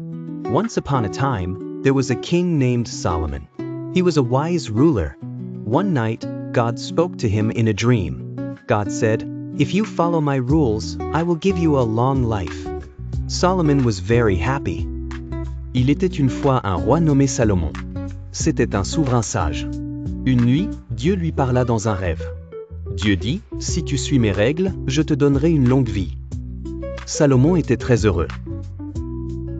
Once upon a time, there was a king named Solomon. He was a wise ruler. One night, God spoke to him in a dream. God said, "If you follow my rules, I will give you a long life." Solomon was very happy. Il était une fois un roi nommé Salomon. C'était un souverain sage. Une nuit, Dieu lui parla dans un rêve. Dieu dit, « Si tu suis mes règles, je te donnerai une longue vie. » Salomon était très heureux.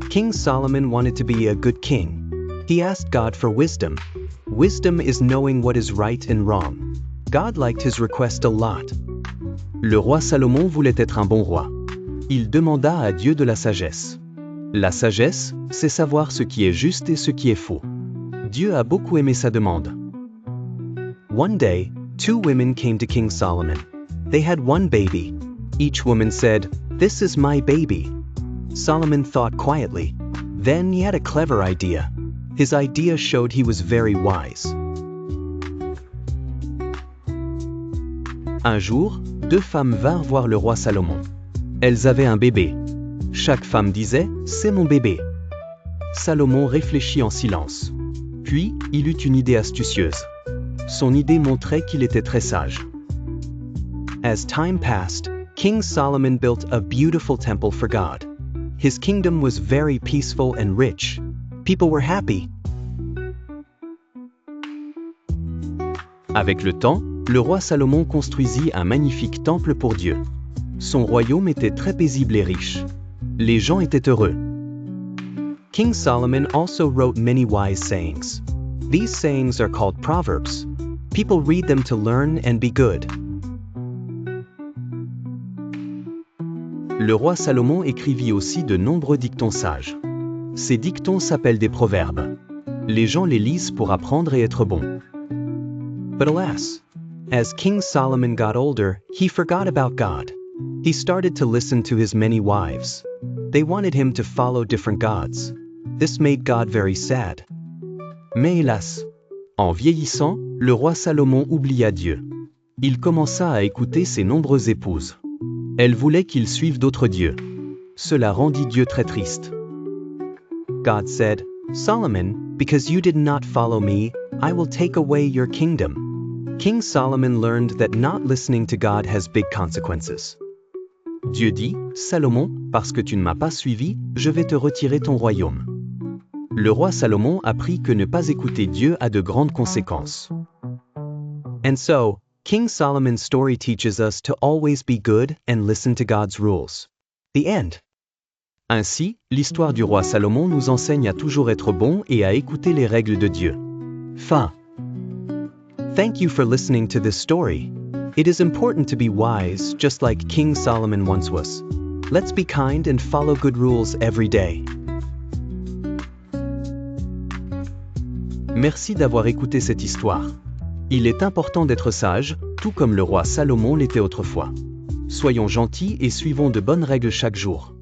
King Solomon wanted to be a good king. He asked God for wisdom. Wisdom is knowing what is right and wrong. God liked his request a lot. Le roi Salomon voulait être un bon roi. Il demanda à Dieu de la sagesse. La sagesse, c'est savoir ce qui est juste et ce qui est faux. Dieu a beaucoup aimé sa demande. One day, 2 women came to King Solomon. They had one baby. Each woman said, "This is my baby." Solomon thought quietly. Then he had a clever idea. His idea showed he was very wise. Un jour, 2 femmes vinrent voir le roi Salomon. Elles avaient un bébé. Chaque femme disait, « C'est mon bébé ». Salomon réfléchit en silence. Puis, il eut une idée astucieuse. Son idée montrait qu'il était très sage. As time passed, King Solomon built a beautiful temple for God. His kingdom was very peaceful and rich. People were happy. Avec le temps, le roi Salomon construisit un magnifique temple pour Dieu. Son royaume était très paisible et riche. Les gens étaient heureux. King Solomon also wrote many wise sayings. These sayings are called proverbs. People read them to learn and be good. Le roi Salomon écrivit aussi de nombreux dictons sages. Ces dictons s'appellent des proverbes. Les gens les lisent pour apprendre et être bons. But alas, as King Solomon got older, he forgot about God. He started to listen to his many wives. They wanted him to follow different gods. This made God very sad. Mais hélas, en vieillissant, le roi Salomon oublia Dieu. Il commença à écouter ses nombreuses épouses. Elles voulaient qu'il suive d'autres dieux. Cela rendit Dieu très triste. God said, "Solomon, because you did not follow me, I will take away your kingdom." King Solomon learned that not listening to God has big consequences. Dieu dit, Salomon, parce que tu ne m'as pas suivi, je vais te retirer ton royaume. Le roi Salomon apprit que ne pas écouter Dieu a de grandes conséquences. And so, King Solomon's story teaches us to always be good and listen to God's rules. The end. Ainsi, l'histoire du roi Salomon nous enseigne à toujours être bon et à écouter les règles de Dieu. Fin. Thank you for listening to this story. It is important to be wise, just like King Solomon once was. Let's be kind and follow good rules every day. Merci d'avoir écouté cette histoire. Il est important d'être sage, tout comme le roi Salomon l'était autrefois. Soyons gentils et suivons de bonnes règles chaque jour.